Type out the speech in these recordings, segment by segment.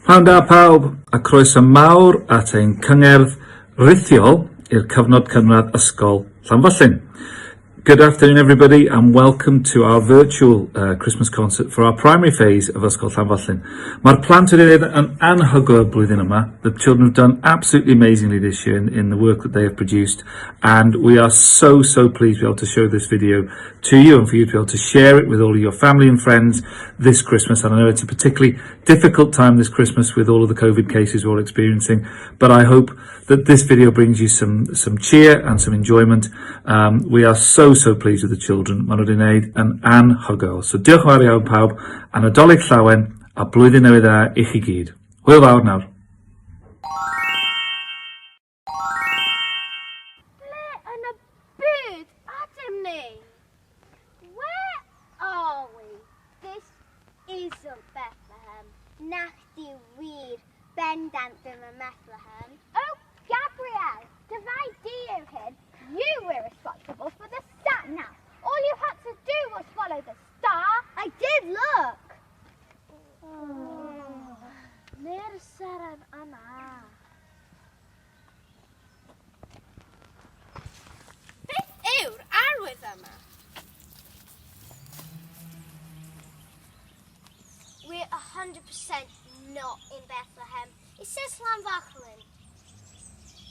Pnawn da pawb, a croeso mawr at ein cyngerdd rithiol i'r cyfnod cynradd ysgol Llanfyllin. Good afternoon everybody and welcome to our virtual Christmas concert for our primary phase of Ysgol Llanfyllin. Mae'r plant wedi gwneud yn anhygoel blwyddyn yma. The children have done absolutely amazingly this year in the work that they have produced, and we are so pleased to be able to show this video to you and for you to be able to share it with all of your family and friends this Christmas. And I know it's a particularly difficult time this Christmas with all of the COVID cases we're all experiencing, but I hope that this video brings you some cheer and some enjoyment. We are so pleased with the children. Maen nhw wedi gwneud yn anhygoel. So diolch yn fawr iawn pawb, a Nadolig llawen a blwyddyn newydd dda i chi gyd. Hwyl fawr nawr. Ble yn y byd ydym ni? Where are we? This isn't Bethlehem. Nachdi wir bendant ddim yn Bethlehem. Oh, Gabrielle, did di yw hyn? You were responsible for the sat nav. All you had to do was follow the star. I did look. Ne'r seren yna. Beth yw'r arwydd yma? We're 100% not in Bethlehem. It says Llanfachlin.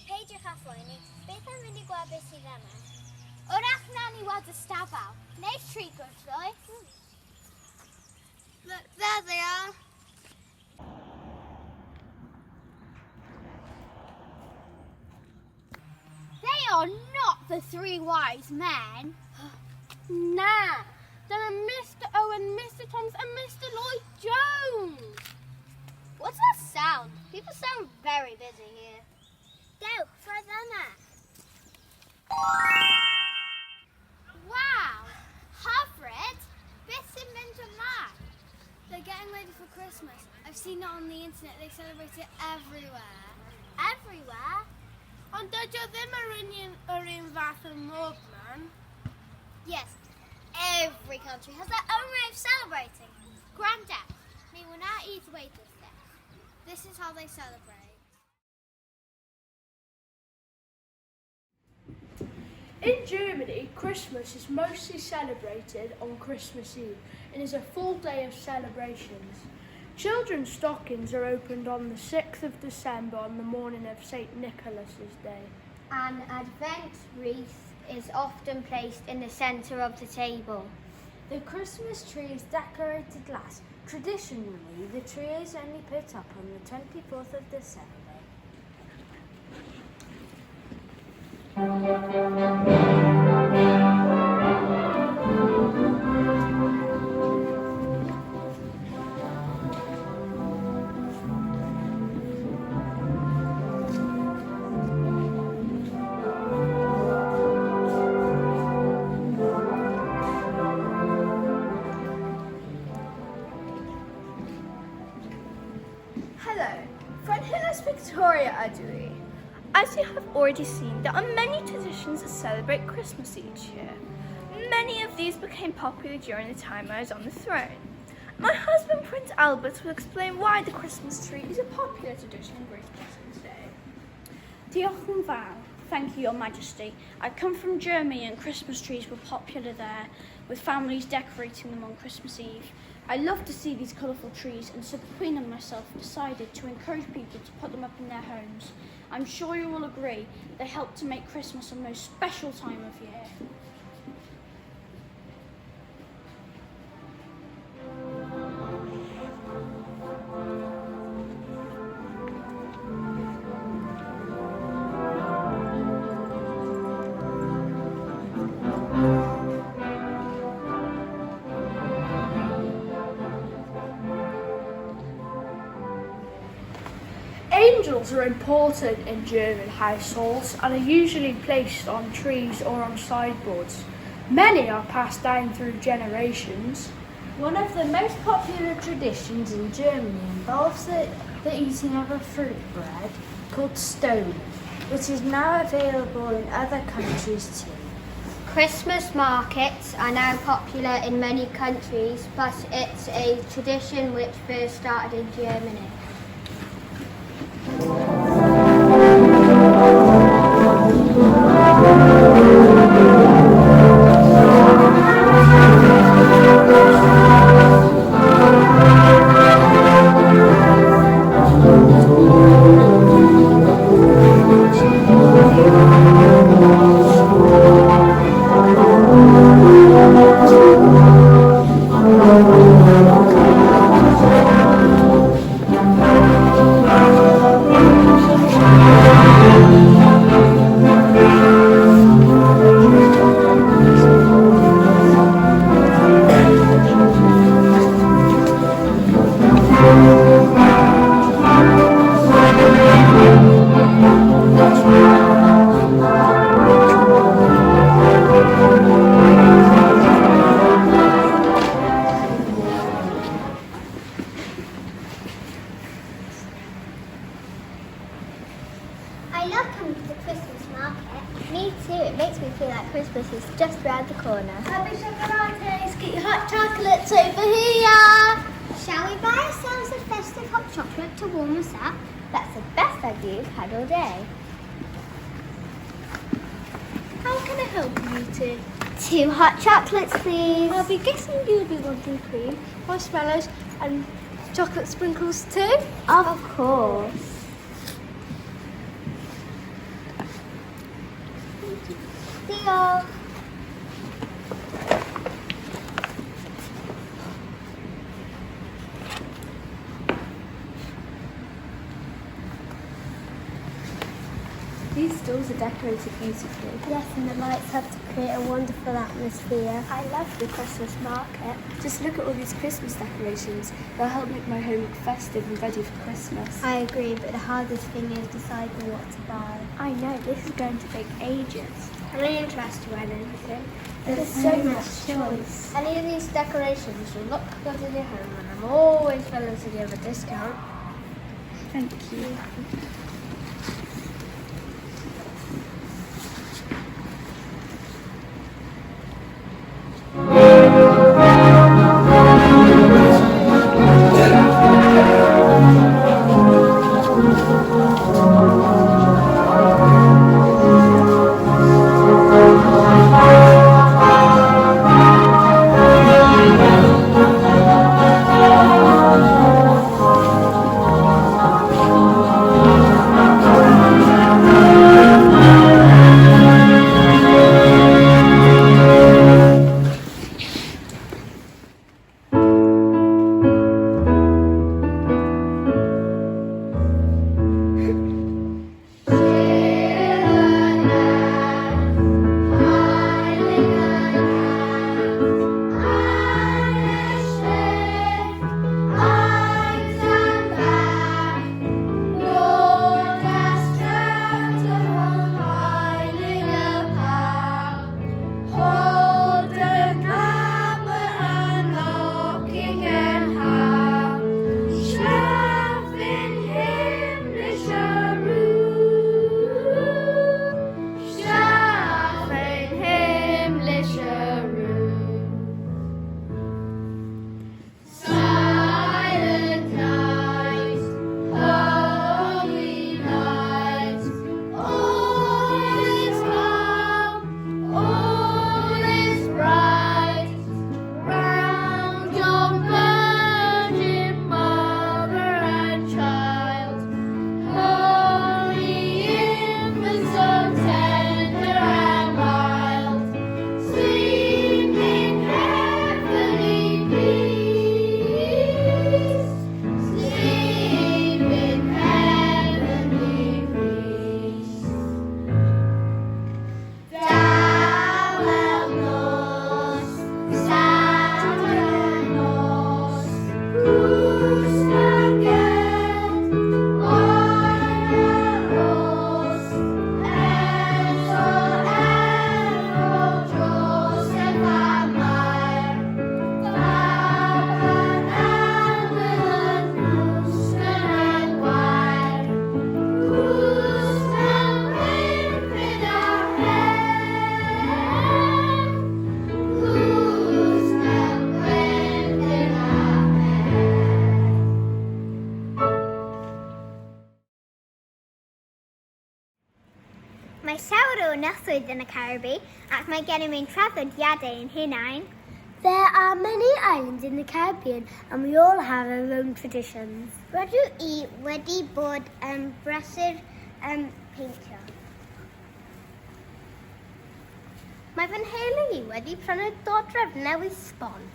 Peidiwch â phoeni, beth am fynd i gweld beth sydd yma? Wrach na ni weld y stabal, neu tri gwrthdoi. Look, there they are. They are not the three wise men. Nah, they're Mr. Owen, Mr. Thomas and Mr. Lloyd Jones. What's that sound? People sound very busy here. Dewch, roedd yna. Wow! Hyfryd! Beth sy'n mynd ymlaen? They're getting ready for Christmas. I've seen it on the internet. They celebrate it everywhere. Everywhere? Ond dydy o ddim yr un fath o mob man. Yes, every country has their own way of celebrating. Grandad, ni wna I ddweud wrth. This is how they celebrate. In Germany, Christmas is mostly celebrated on Christmas Eve and is a full day of celebrations. Children's stockings are opened on the 6th of December on the morning of St. Nicholas's Day. An Advent wreath is often placed in the centre of the table. The Christmas tree is decorated last. Traditionally, the tree is only put up on the 24th of December. Hello, Frenhillis Victoria Adui. As you have already seen, there are many traditions that celebrate Christmas each year. Many of these became popular during the time I was on the throne. My husband, Prince Albert, will explain why the Christmas tree is a popular tradition in Great Britain's day. Diolch yn fawr. Thank you, Your Majesty. I come from Germany and Christmas trees were popular there, with families decorating them on Christmas Eve. I love to see these colourful trees, and so the Queen and myself decided to encourage people to put them up in their homes. I'm sure you will agree they help to make Christmas a most special time of year. Angels are important in German households and are usually placed on trees or on sideboards. Many are passed down through generations. One of the most popular traditions in Germany involves the eating of a fruit bread called Stone, which is now available in other countries too. Christmas markets are now popular in many countries, but it's a tradition which first started in Germany. I love coming to the Christmas market. Me too. It makes me feel like Christmas is just round the corner. Happy chocolates, get your hot chocolates over here. Shall we buy ourselves a festive hot chocolate to warm us up? That's the best idea we've had all day. How can I help you two? 2 hot chocolates, please. I'll be guessing you'll be wanting cream, marshmallows and chocolate sprinkles too. Of course. Deal. These stalls are decorated beautifully. Yes, and the lights help to create a wonderful atmosphere. I love the Christmas market. Just look at all these Christmas decorations. They'll help make my home look festive and ready for Christmas. I agree, but the hardest thing is deciding what to buy. I know, this is going to take ages. Can I interest you in anything? There's so much choice. Any of these decorations will look good in your home, and I'm always willing to give a discount. Thank you. Mae llawer o ynysoedd yn y Caribi ac mae gennym ein traddodiadau yn hunain. There are many islands in the Caribbean and we all have our own traditions. Rydw i wedi bod yn brysur peintio. Mae fy nheulu i wedi prynu dodref newydd sbon.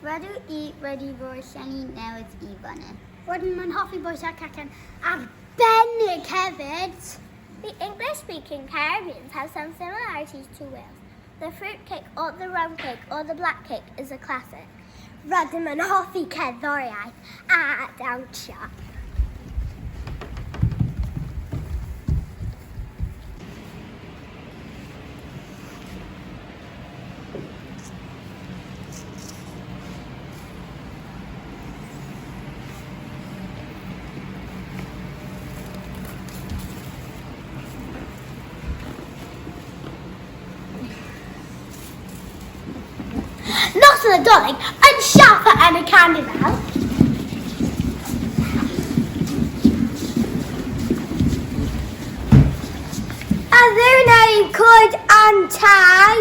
Rydw i wedi rhoi llenni newydd i fyny. Rydyn nhw'n hoffi bwysau cacen arbennig hefyd. The English-speaking Caribbeans have some similarities to Wales. The fruit cake or the rum cake or the black cake is a classic. Rydym yn hoffi cerddoriaeth a dawnsio. Nos Nadolig yn siapa yn y carnifal. A ddw'n cwyd antai.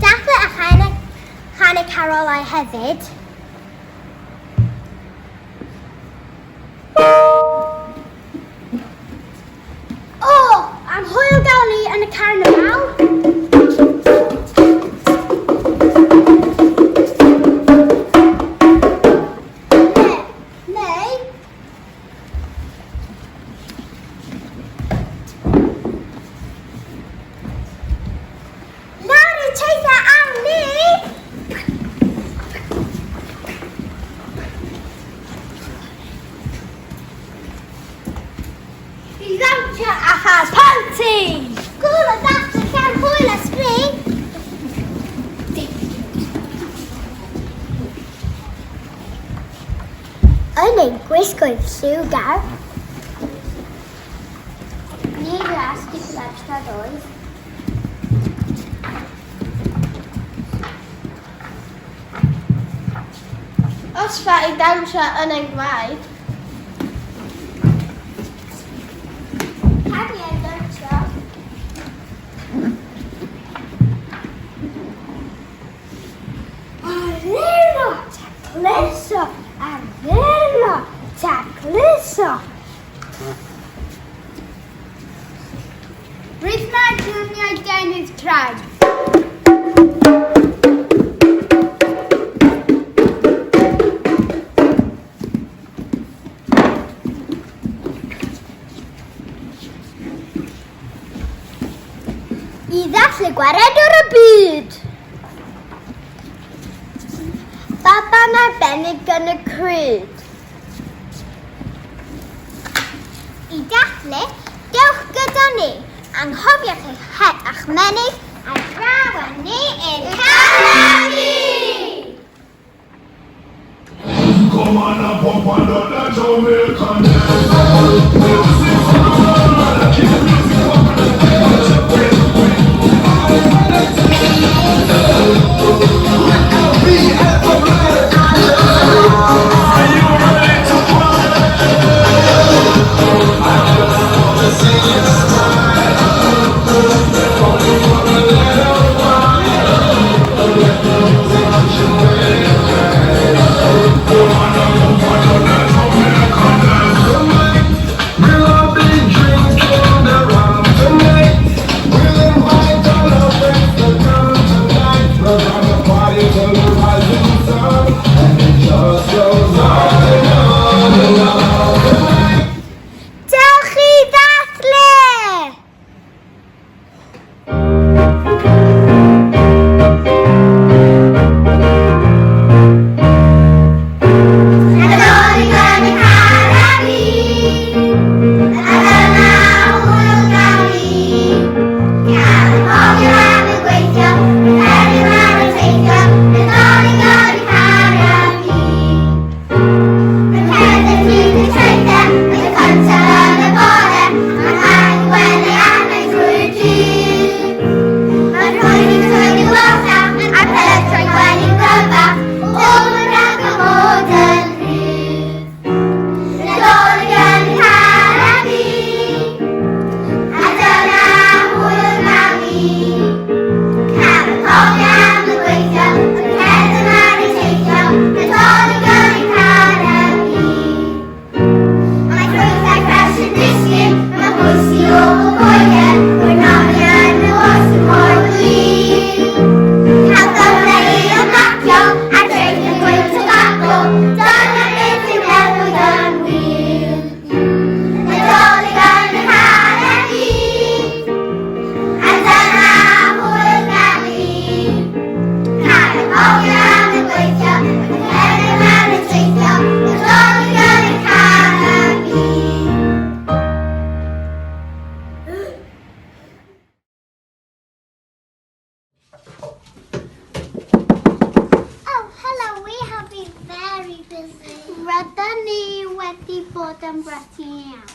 Dathlu a chanau carolau hefyd. Am hwyl gael ni yn y carnifal. Neu. Nawr y teithio am ni. I ddawnsio achos party! Gŵl o ddawnsio llawn hwyl a spring! Yn ein gwisgoedd lliwgar. Ni ras gyda'r oedd. Os fa i dawnsio yn ein gwaith, tacluso. Rhythmau glwniau deunydd crad. I ddallu gwaredwr y byd. Baban arbennig yn y cryd. I dathlu, dewch gyda ni. Anghofiwch eich het a'ch menig a draw â ni i'n Carnegie! fod yn brytu iawn.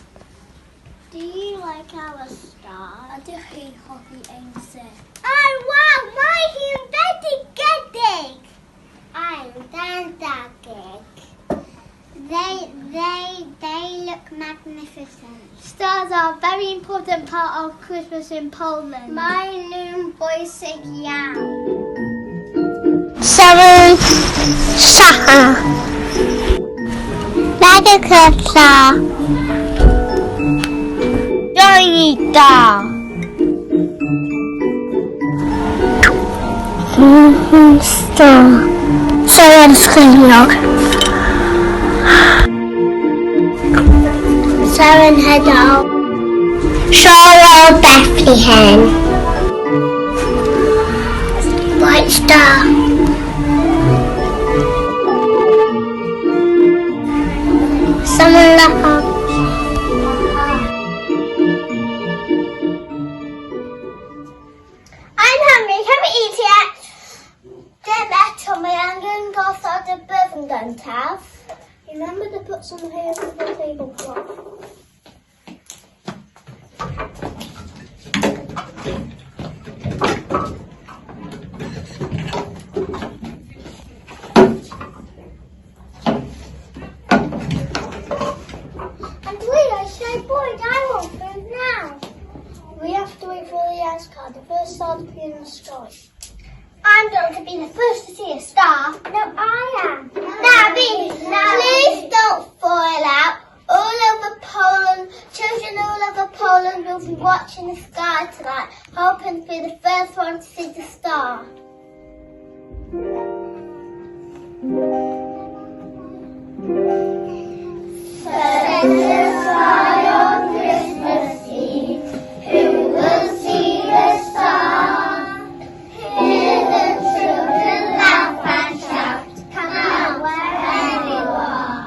Do you like our star? Ydych chi'n hoffi ein sef? Oh wow, mae hi'n fendigedig! I'm dandagig. They look magnificent. Stars are a very important part of Christmas in Poland. Mae nhw'n bwysig iawn. Seven Saha Radical Johnita Star Seven Skylock Seven Hedal. Sorrow Bethlehem White Star Summer Love I'm hungry, can we eat yet? Dim eto, mae angen gosod y byddwn gyntaf. Remember to put some hairs on the tablecloth. And we are so bored, I want food now. We have to wait for the ice card, the first star to appear in the sky. I'm going to be the first to see a star. No, I am. Nabby, please don't fall out. All over Poland, children all over Poland will be watching the sky tonight, hoping to be the first one to see the star. Set the sky on Christmas Eve. Who will see the star? Hear the children laugh and shout. Come out wherever you are.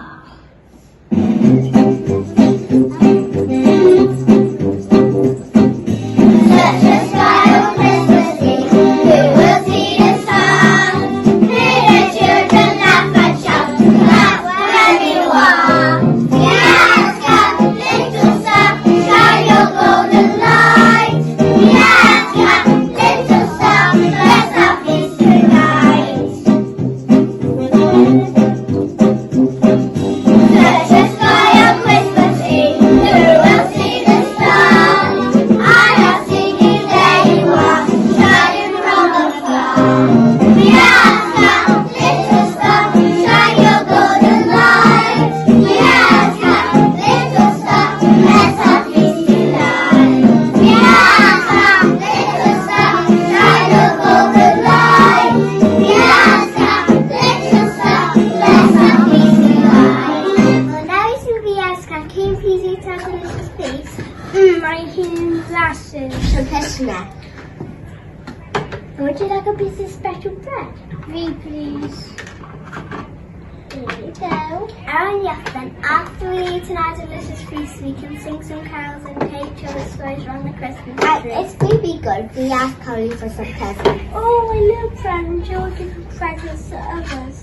Set the sky on Christmas Eve. Who will see the star? Hear the children laugh and shout. Come out wherever you are. Yes, come, little star, shine your golden light. Yes, come, little star, bless our peace tonight. Search the sky on Christmas Eve. Who will see the star? I have seen you, there you are, shining from afar. Yes, come, little star, shine your golden light. Yes, come, little star, bless our peace tonight. Yes, come, little star, shine your golden light. Yes, come, little star, bless our peace tonight. Wel, nawr sy'n fi asgan, cyn please eat our delicious piece? Mae hi'n flasus. Some chestnut. Would you like a piece of special bread? Me, please. Here you go. And yes, then after we eat our delicious feast, we can sing some carols and take each other's stories around the Christmas tree. It's going to be good. We ask Holly for some presents. Oh, I love presents. You'll give presents to others.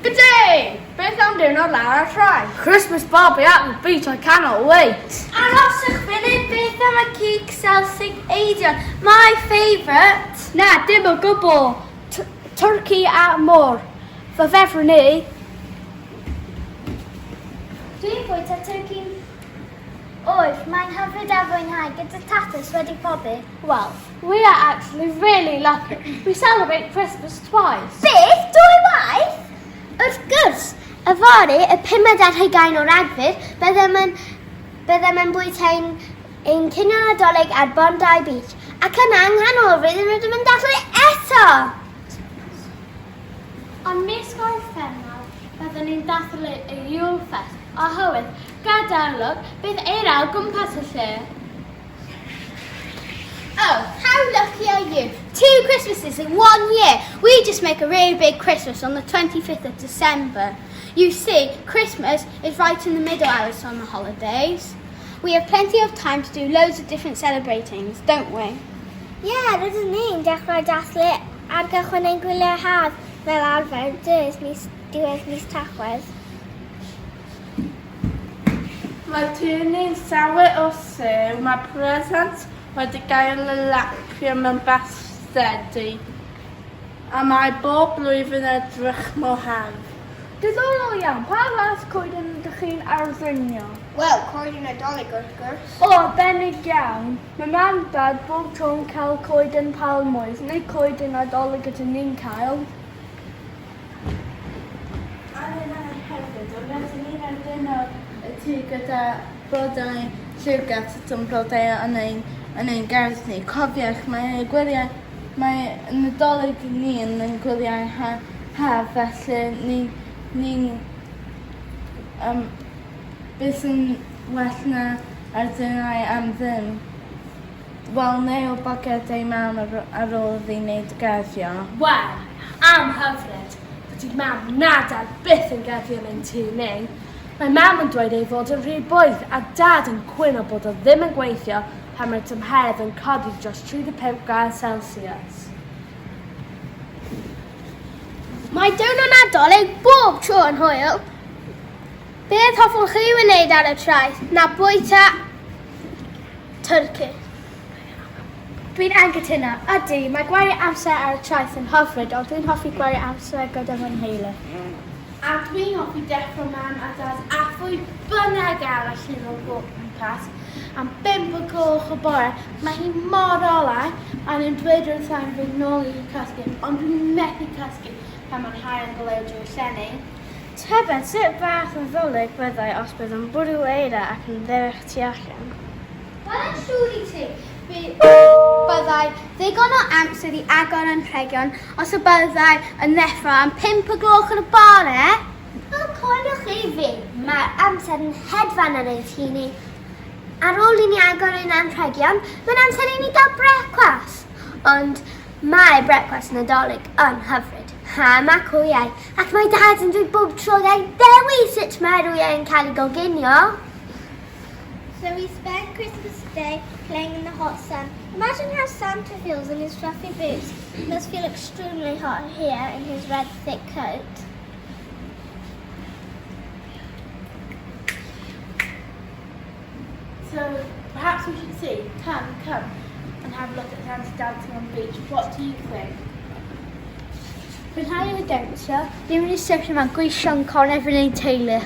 Good day! Beth am diwrnod lawr a trai. Christmas barbie at the beach, I cannot wait. Arosach funud beth am y cig Celtic Aidion. My favourite. Na, dim o gwbl. Turkey at môr. Fy fefryn ni. Dwi'n bwyta turkey. Oed, mae'n hyfryd a fwynhau gyda tatas wedi pobi. Well, we are actually really lucky. We celebrate Christmas twice. Beth? Dwy waith? Wrth gwrs, y fory, y 5 ar 20 o Ragfyr, byddem yn bwyta ein cinio Nadolig ar Bondi Beach, ac yna yng Nghanolfryd yn rydym yn dathlu eto. Ond mis Gorffennaf, byddwn ni'n dathlu y Yule Fest, oherwydd gadaelwg bydd eira o gwmpas y lle. Oh, how lucky are you? 2 Christmases in 1 year. We just make a really big Christmas on the 25th of December. You see, Christmas is right in the middle of our summer holidays. We have plenty of time to do loads of different celebrations, don't we? Ie, rydyn ni'n dechrau dathlu ar gychwyn ein gwyliau haf fel arfer diwedd mis Tachwedd. Mae tŷ ni'n llawer o sew, mae present wedi gael y lapio mewn basgedi, a mae bob blwyddyn edrych mor hawdd. Diddorol iawn, pa fath coeden ydych chi'n arddrinio? Wel, coeden Nadolig wrth gwrs. O, benig iawn. Mae mam dad bob tro'n cael coeden palmwydd, neu coeden Nadolig ydyn ni'n cael. A yna hefyd, o rydyn ni'n arddrinio y tŷ gyda blodau lliwgat yn blodau yn ein gardd ni. Cofiwch, mae Nadolig ni yn gwyliau haf, felly ni'n beth yn well na arddynau am ddim. Wel, neu o bogedau mam ar ôl fi wneud garddio. Wel, am hyfryd, dydy mam na dad byth yn gerddi yn ein tŷ ni. Mae mam yn dweud ei fod yn rhy bwydd a dad yn cwyno bod o ddim yn gweithio pan mae'r tymheredd yn codi dros 35 gradd Celsius. Mae diwrnod Nadolig bob tro yn hwyl. Beth hoffwn chi wneud ar y traeth na bwyta turkey? Dwi'n anghytuno. Ydy, mae gwario amser ar y traeth yn hyfryd, ond dwi'n hoffi gwario amser gyda fy nheulu. A dwi'n hoffi dechrau mam a dad a phwy bynnag arall yn o gwmpas am 5 o gloch o bore. Mae hi mor olau a ni'n dweud wrtha'n fynd nôl i cysgu, ond dwi'n methu cysgu pan mae'n hael yn goleudio llenni. Tybed, sut fath o ddolig byddai os bydd yn bwrw eira ac yn ddewch tu allan? Wel yn siŵr i ti, byddai ddigon o amser i agor yn rhegion os y byddai yn neffro am 5 o gloch yn y bore. Wel, coelwch chi fi, mae'r amser yn hedfan ar ein tŷ ni. Ar ôl i ni agor ein anrhegion, mae'n amser i ni gael brecwas. Ond mae brecwas Nadolig yn hyfryd. Ham ac wyau, ac mae dad yn dweud bob tro ddau dewis sut mae'r wyau yn cael ei goginio. So we spent Christmas Day playing in the hot sun. Imagine how Santa feels in his fluffy boots. He must feel extremely hot here in his red thick coat. So perhaps we should see, come and have a look at Santa dancing on the beach. What do you think? Fy rhai o dewsio, ddim yn sefyll yma gwysio'n cornef yn ein teulu.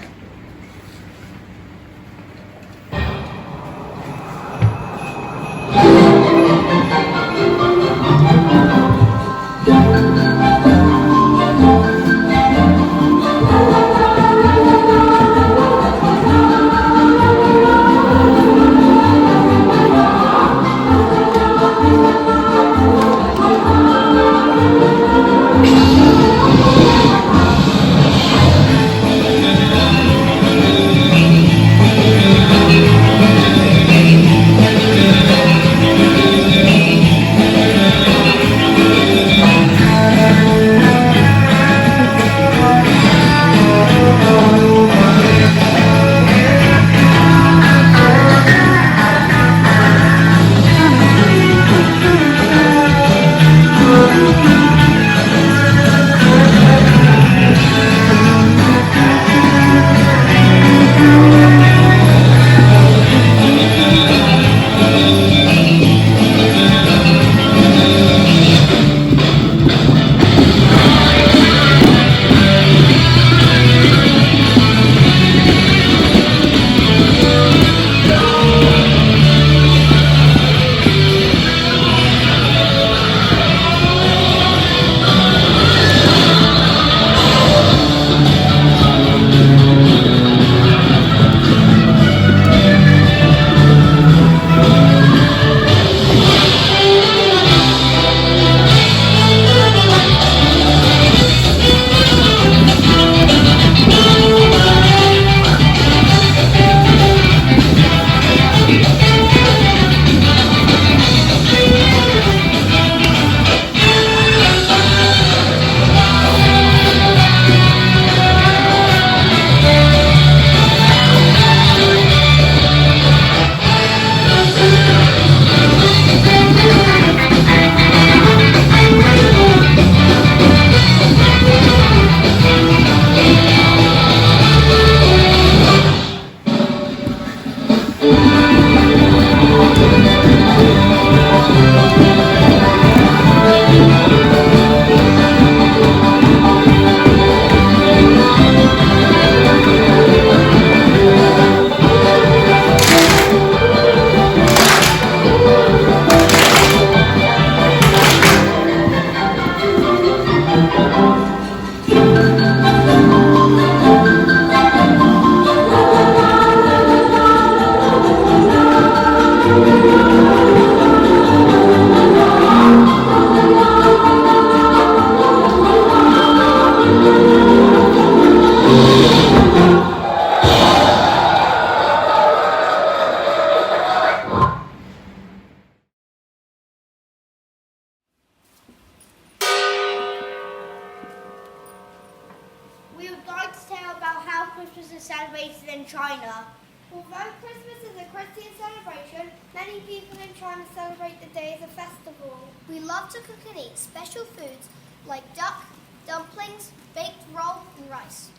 Christmas is celebrated in China. Although Christmas is a Christian celebration, many people in China celebrate the day as a festival. We love to cook and eat special foods like duck, dumplings, baked roll and rice.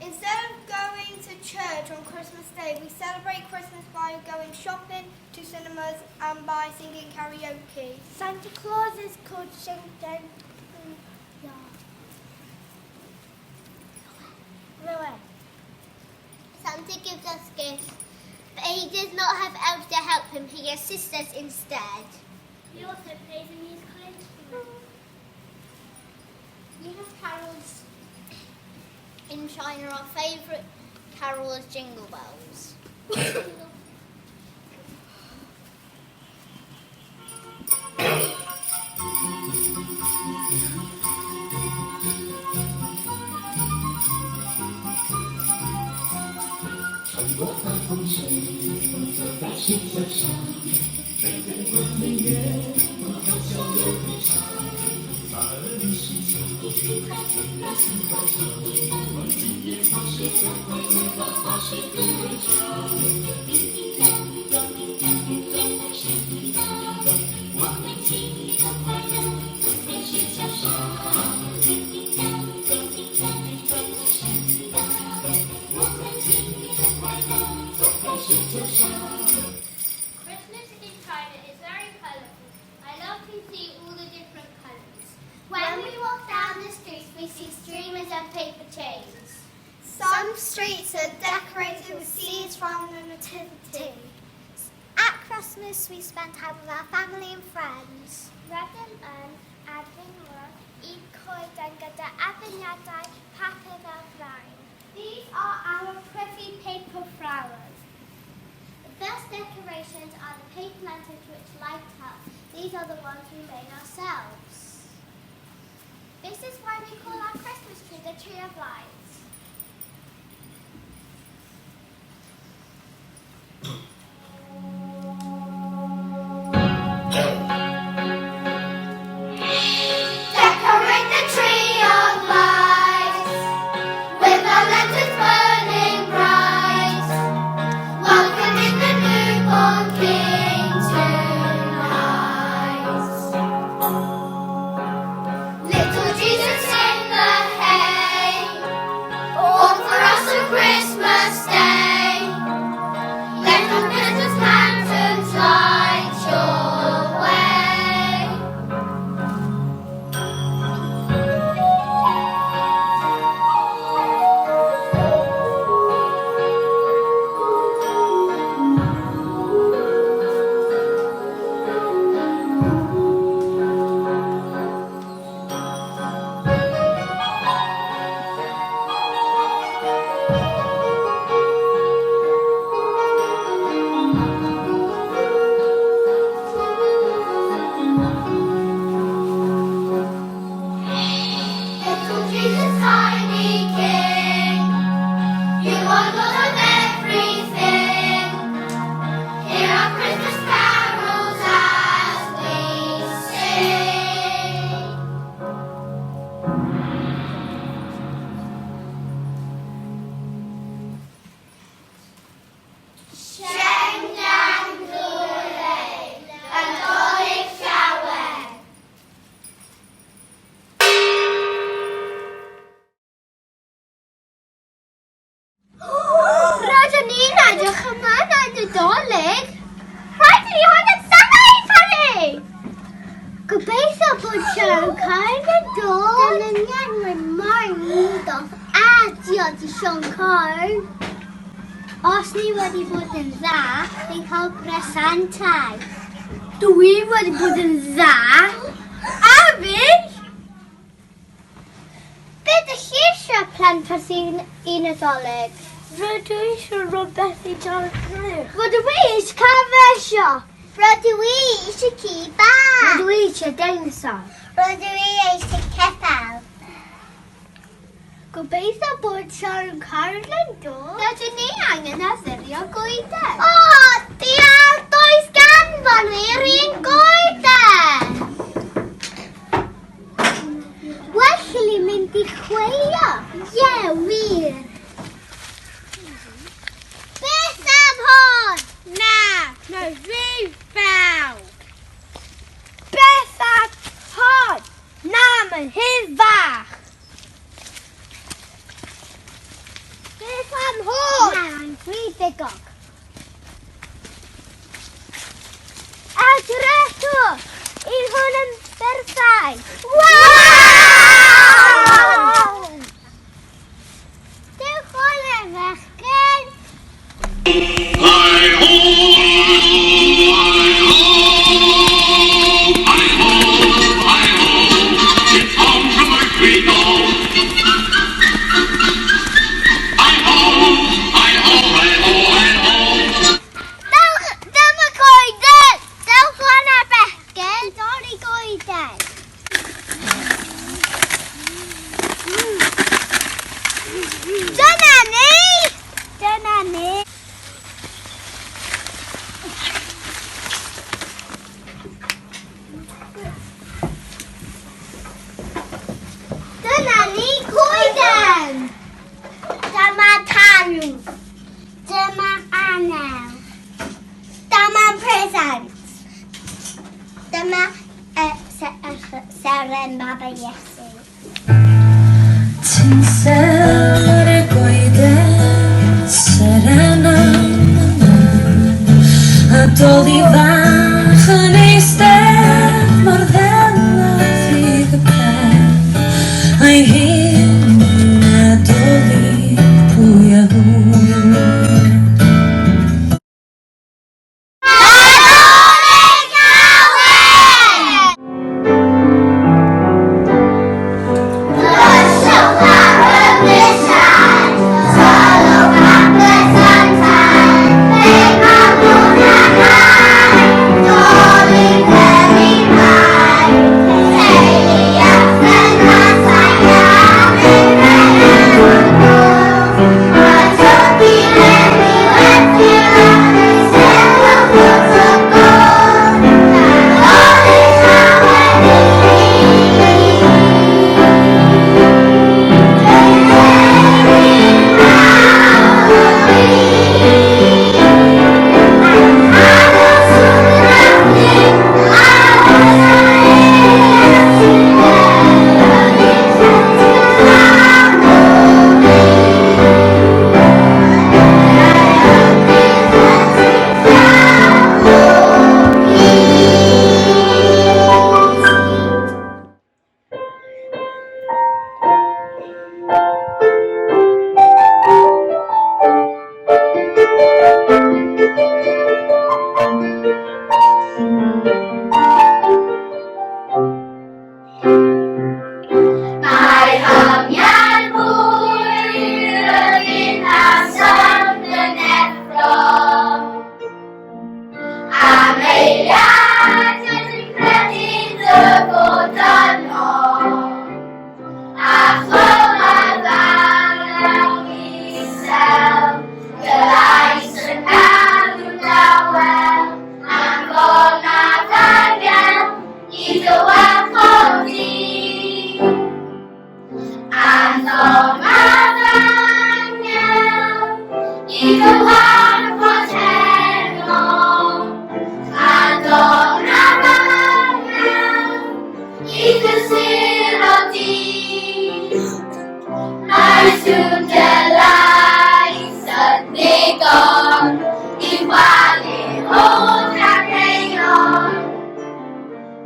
Instead of going to church on Christmas Day, we celebrate Christmas by going shopping, to cinemas and by singing karaoke. Santa Claus is called Santa Santa gives us gifts, but he does not have elves to help him. He assists us instead. He also plays a musical instrument. We have carols in China. Our favourite carol is Jingle Bells. Christmas in China is very colourful. I love to see all the different colours. When we walk down the streets, we see streamers and paper chains. Some streets are decorated with seeds from the nativity. At Christmas, we spend time with our family and friends. Rydyn yn adfynwyr i'r coed yn gyda adduniadau papur fel rhain. These are our pretty paper flowers. The best decorations are the paper lanterns which light up. These are the ones we made ourselves. This is why we call our Christmas tree the Tree of Lights. Decorate the tree of lights with our lanterns burning bright. Welcome in the newborn King tonight. Little Jesus in the hay, born for us on Christmas Day. Let the Christmas lanterns light your way. Little Jesus, tiny King, you are God of everything. Hear our Christmas carols as we sing. Nadolig, Nadolig, Sioe. Rydyn ni'n edrych yma na Nadolig. Rhaid i ni hwn yn safau, Tony! Gobeithio bod Sioe'n cael yn dod. Dyna ni angen mor mwdoff a diod i Sioe'n cael. Os ni wedi bod yn dda, ni'n cael presantau. Dwi wedi bod yn dda. A fi? Be ydych chi eisiau plantas i Nadolig? Rydw i eisiau rhywbeth i Nadolig. Rydw i eisiau cafesio. Rydw i eisiau ci bach. Rydw i eisiau dinosaur. Rydw i eisiau ceffel. Gobeithio bod Sioe'n cael yn dod. Rydyn ni angen addirio goeden. O, diolch, does ganfon ni'r un goeden. Well i mynd i chwilio. Ie, wir. yn hydd fach. Beth am hwn? Mae'n rhy bigog. Edrychwch! Yw hwn yn berffaith? Wow! Dewch hwn yn fechgyn. Dyma goeden! Dewch hwn yn bechgyn. Dori goeden. Dyna ni! Dyna ni. Dyna ni goeden. Dyma tanw. Dyma anel. Dyma present. Dyma seren Baba Iesu. Ti'n ser y goeden, serena a doli fach yn eistedd mor ddelaeth i gypeth a'i hyn Nadolig pwy a hwyl.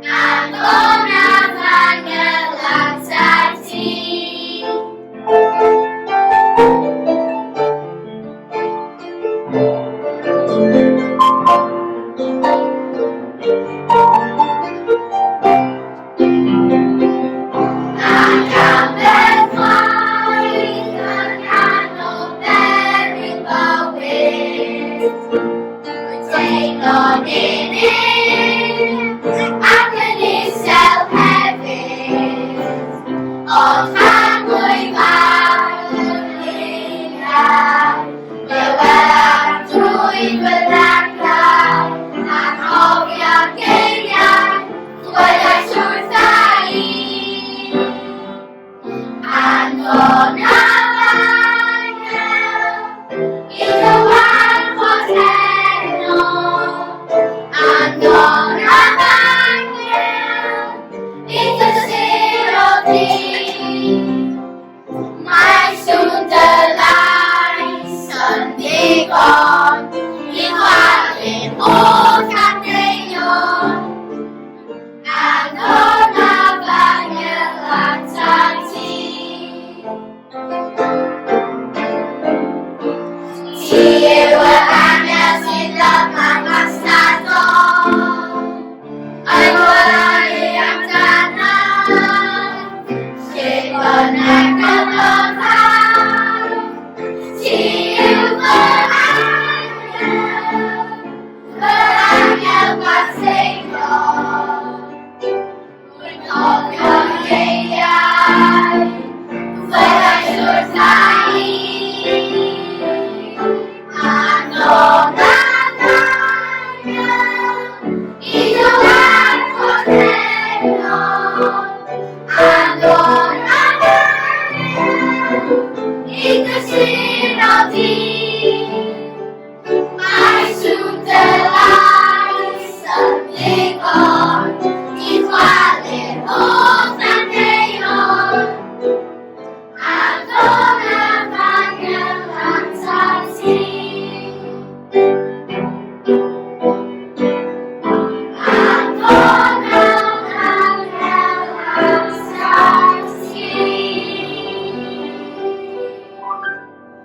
And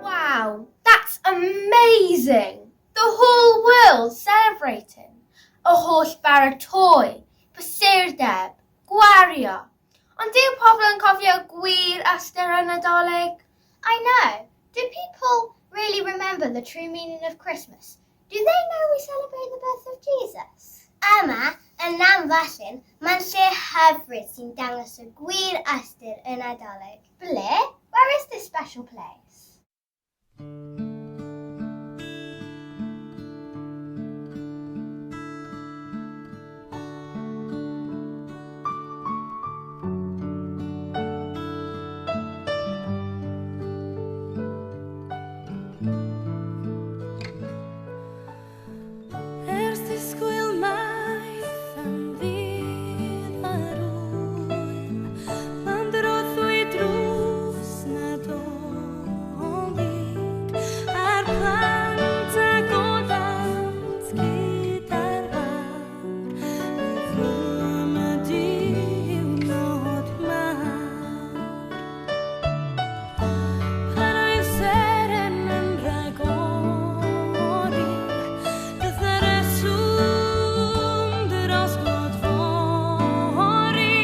Wow, that's amazing! The whole world celebrating. A horse baratoi, prysurdeb, gwario. Ond yw pobl yn cofio gwir ystyr y Nadolig? I know. Do people really remember the true meaning of Christmas? Do they know we celebrate the birth of Jesus? Yma, yn Llanfallin, mae'n lle hyfryd sy'n dangos y gwir ystyr y Nadolig. Ble? Where is this special place? Ers disgwyl maith am fydd ar ŵyn, pan droddwy drws Nadolig, a'r plant a goddant gyda'r fawr, fyddwn y diwrnod mawr. Pan oedd seren yn rhagori, bydd yr eswm dros glodfori.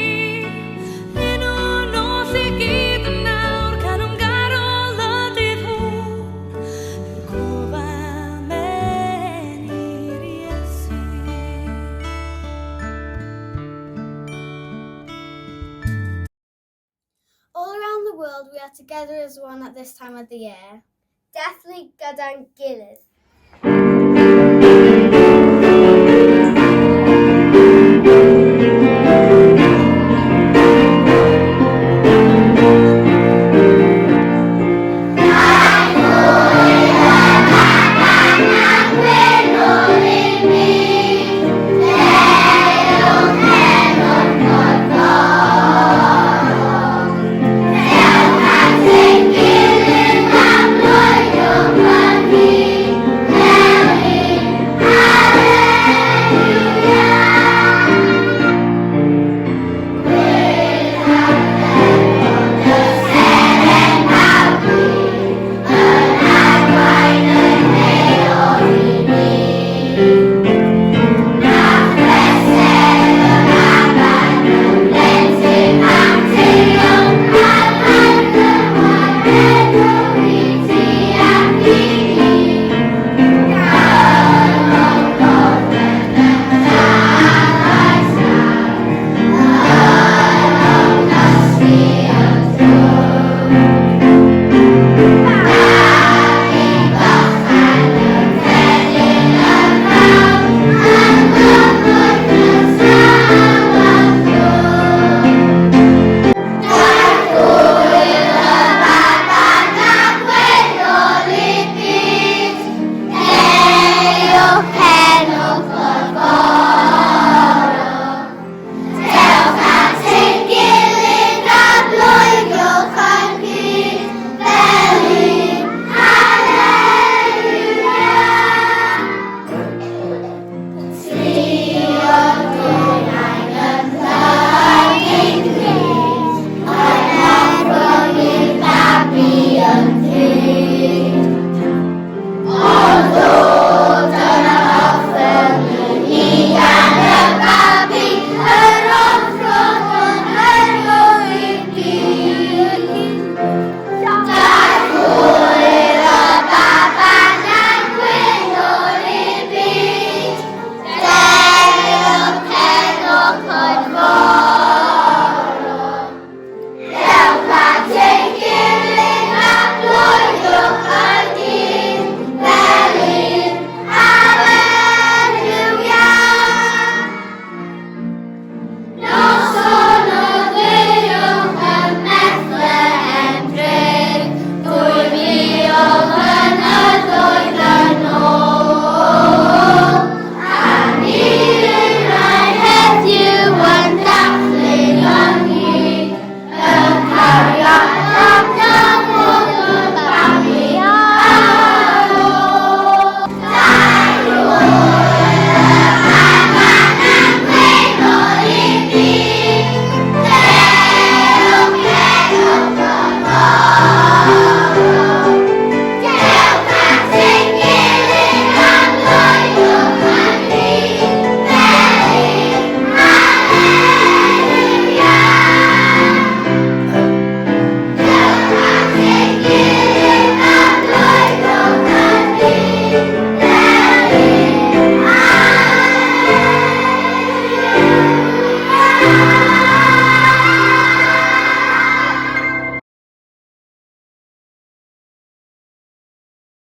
Un o'n nos I gyd yn nawr, canwn garol y dydd hwn, gofal mewn i'r Iesu. All around the world we are together as one at this time of the year. Deathly gyda'n gilydd.